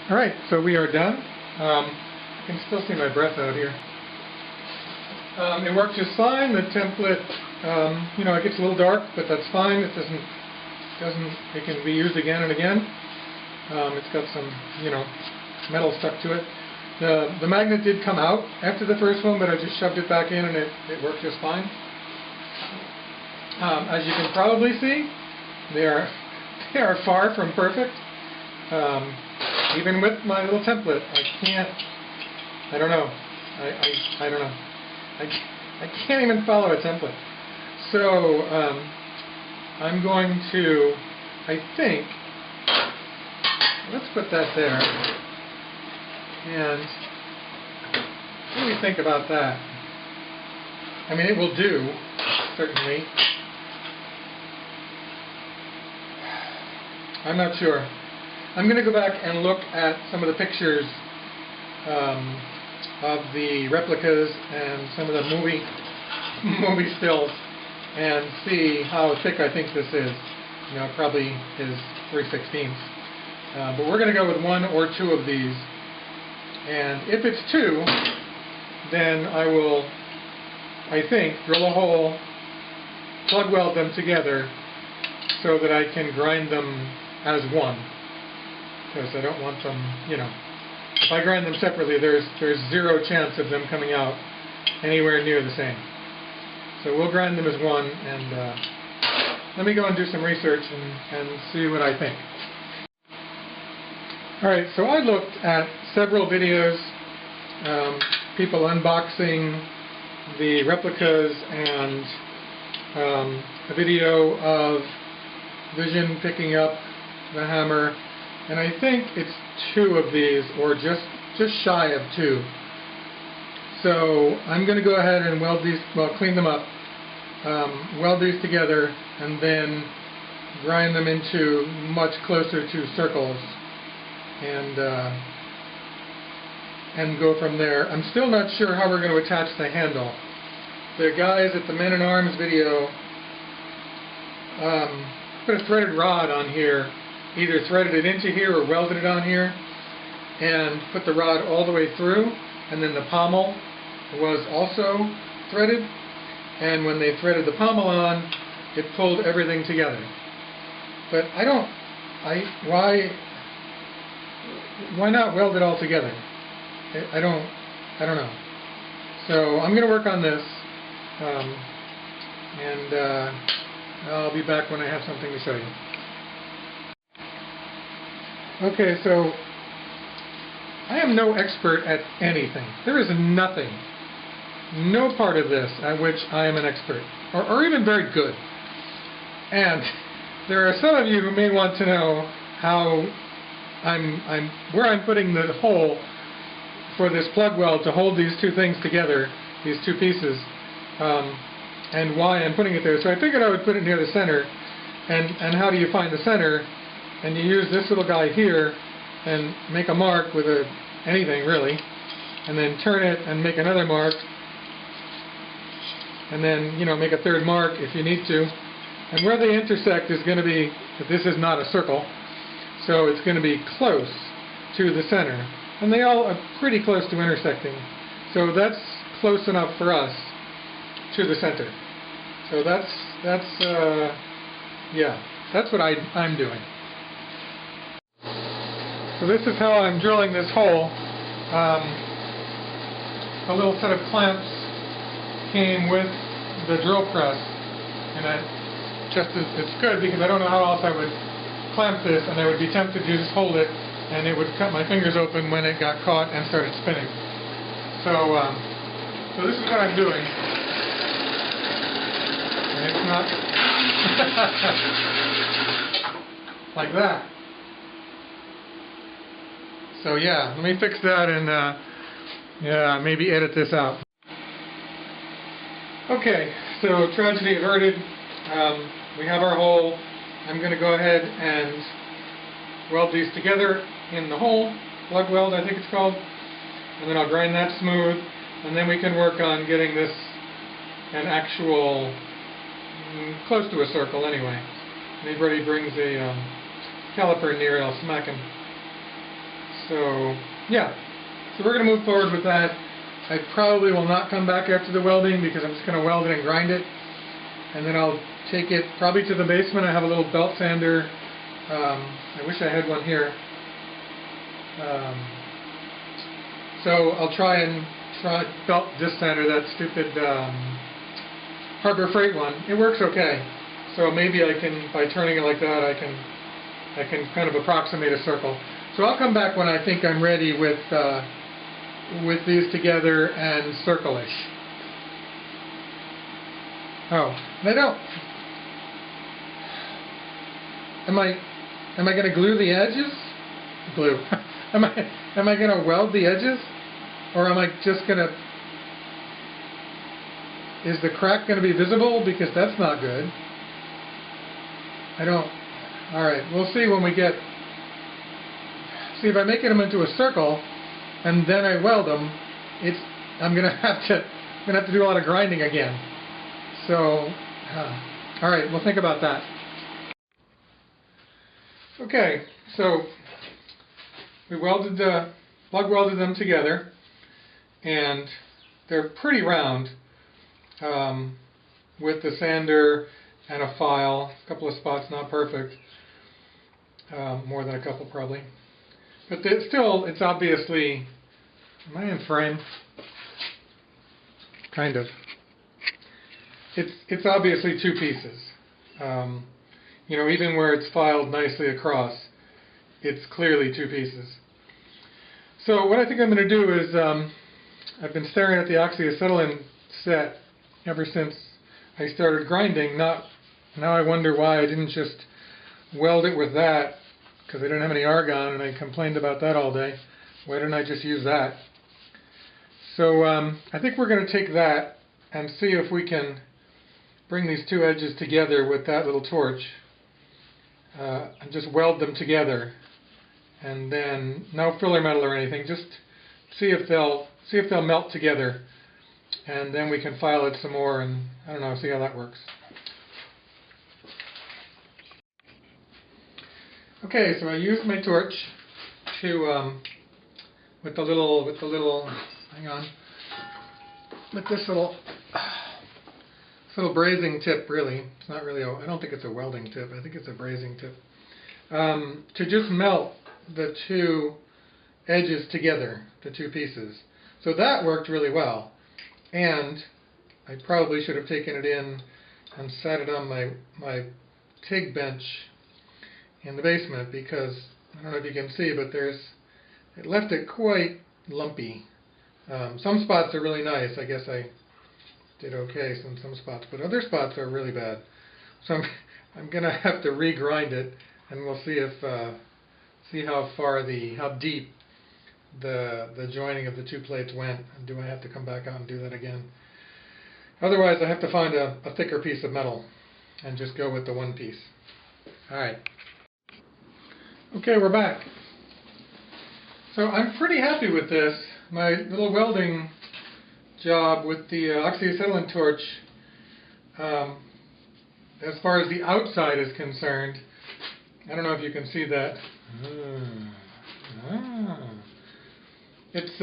Alright, so we are done. I can still see my breath out here. It works just fine. The template, it gets a little dark, but that's fine. It it can be used again and again. It's got some, metal stuck to it. The magnet did come out after the first one, but I just shoved it back in and it worked just fine. As you can probably see, they are far from perfect. Even with my little template, I don't know. I don't know. I can't even follow a template. So I'm going to, I think, let's put that there. And what do we think about that? I mean, it will do, certainly. I'm not sure. I'm going to go back and look at some of the pictures of the replicas and some of the movie stills and see how thick I think this is. Probably is 3/16. But we're going to go with one or two of these. And if it's two, then I will, I think, drill a hole, plug weld them together so that I can grind them as one. Because I don't want them, if I grind them separately, there's zero chance of them coming out anywhere near the same. So we'll grind them as one, and let me go and do some research and see what I think. Alright, so I looked at several videos, people unboxing the replicas, and a video of Vision picking up the hammer, and I think it's two of these, or just shy of two. So I'm going to go ahead and weld these, clean them up, weld these together, and then grind them into much closer to circles, and go from there. I'm still not sure how we're going to attach the handle. The guys at the Men in Arms video put a threaded rod on here, either threaded it into here or welded it on here, and put the rod all the way through, and then the pommel was also threaded, and when they threaded the pommel on, it pulled everything together. But why not weld it all together? I don't know. So I'm going to work on this, and I'll be back when I have something to show you. Okay, so I am no expert at anything. There is nothing, no part of this at which I am an expert, or even very good. And there are some of you who may want to know how where I'm putting the hole for this plug weld to hold these two things together, these two pieces, and why I'm putting it there. So I figured I would put it near the center. And how do you find the center? And you use this little guy here and make a mark with anything really, and then turn it and make another mark, and then make a third mark if you need to. And where they intersect is going to be, this is not a circle, so it's going to be close to the center. And they all are pretty close to intersecting. So that's close enough for us to the center. So that's what I'm doing. So this is how I'm drilling this hole. A little set of clamps came with the drill press, and it's good because I don't know how else I would clamp this, and I would be tempted to just hold it, and it would cut my fingers open when it got caught and started spinning. So this is what I'm doing. And it's not like that. So yeah, let me fix that and maybe edit this out. Okay, so tragedy averted. We have our hole. I'm going to go ahead and weld these together in the hole, plug weld I think it's called, and then I'll grind that smooth, and then we can work on getting this an actual, close to a circle anyway. And if Brady brings a caliper near, I'll smack him. So, yeah. So we're going to move forward with that. I probably will not come back after the welding because I'm just going to weld it and grind it. And then I'll take it probably to the basement. I have a little belt sander. I wish I had one here. So I'll try belt disc sander, that stupid Harbor Freight one. It works okay. So maybe I can, by turning it like that, I can kind of approximate a circle. So I'll come back when I think I'm ready with these together and circle-ish. Oh, and I don't. Am I going to glue the edges? Glue. Am I going to weld the edges, or am I just going to? Is the crack going to be visible? Because that's not good. I don't. All right, we'll see when we get. See if I make them into a circle, and then I weld them. I'm going to have to do a lot of grinding again. So, all right, we'll think about that. Okay, so we plug welded them together, and they're pretty round with the sander and a file. A couple of spots not perfect, more than a couple probably, but still, it's obviously. Am I in frame? Kind of. It's obviously two pieces. You know, even where it's filed nicely across, it's clearly two pieces. So what I think I'm going to do is, I've been staring at the oxyacetylene set ever since I started grinding. Now I wonder why I didn't just weld it with that, because I didn't have any argon, and I complained about that all day. Why didn't I just use that? So I think we're going to take that and see if we can bring these two edges together with that little torch, and just weld them together, and then no filler metal or anything, just see if they'll melt together, and then we can file it some more, and I don't know, see how that works. Okay, so I used my torch to with the little hang on, with this little brazing tip, really. It's not really I don't think it's a welding tip. I think it's a brazing tip. To just melt the two edges together, the two pieces. So that worked really well. And I probably should have taken it in and sat it on my TIG bench in the basement, because I don't know if you can see, but it left it quite lumpy. Some spots are really nice. I guess I did okay in some spots, but other spots are really bad. So I'm gonna have to regrind it, and we'll see how deep the joining of the two plates went, and do I have to come back out and do that again? Otherwise, I have to find a thicker piece of metal and just go with the one piece. All right. Okay, we're back. So I'm pretty happy with this. My little welding job with the oxyacetylene torch, as far as the outside is concerned, I don't know if you can see that. It's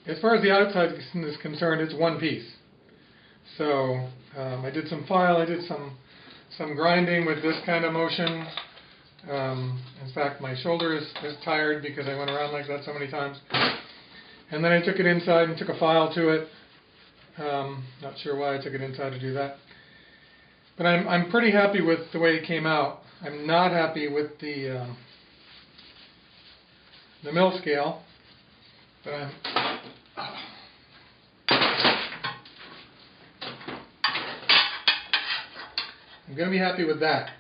as far as the outside is concerned, it's one piece. So I did some file, I did some grinding with this kind of motion. In fact, my shoulder is tired because I went around like that so many times. And then I took it inside and took a file to it. Not sure why I took it inside to do that. But I'm pretty happy with the way it came out. I'm not happy with the mill scale, but I'm going to be happy with that.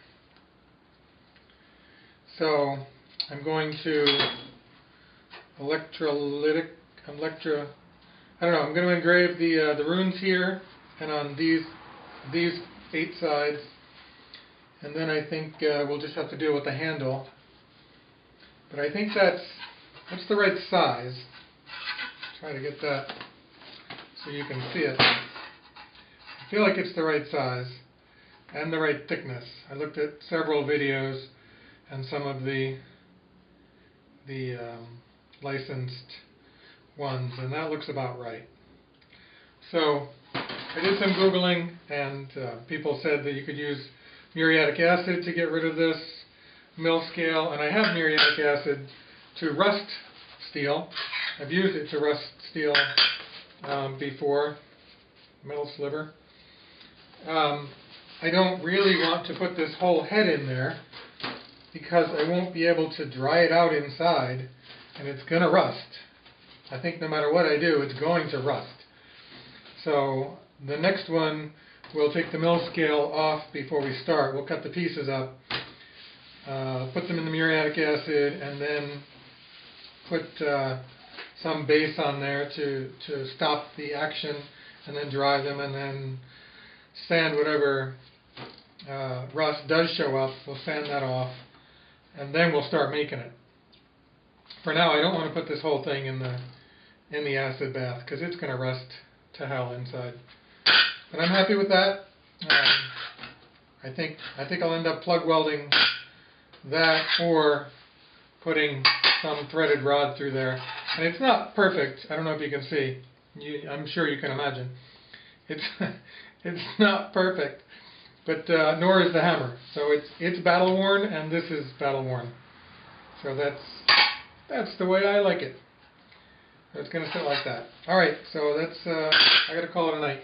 So I'm going to I'm going to engrave the runes here and on these 8 sides, and then I think we'll just have to deal with the handle. But I think that's the right size. Try to get that so you can see it. I feel like it's the right size and the right thickness. I looked at several videos, and some of the licensed ones, and that looks about right. So I did some Googling, and people said that you could use muriatic acid to get rid of this mill scale, and I have muriatic acid to rust steel. I've used it to rust steel before, metal sliver. I don't really want to put this whole head in there because I won't be able to dry it out inside, and it's going to rust. I think no matter what I do, it's going to rust. So the next one, we'll take the mill scale off before we start. We'll cut the pieces up, put them in the muriatic acid, and then put some base on there to stop the action, and then dry them, and then sand whatever rust does show up. We'll sand that off, and then we'll start making it. For now, I don't want to put this whole thing in the acid bath because it's going to rust to hell inside. But I'm happy with that. I think I'll end up plug welding that or putting some threaded rod through there. And it's not perfect. I don't know if you can see. I'm sure you can imagine. It's not perfect, but nor is the hammer. So it's battle worn, and this is battle worn. So that's the way I like it. So it's going to sit like that. All right. So that's I got to call it a night.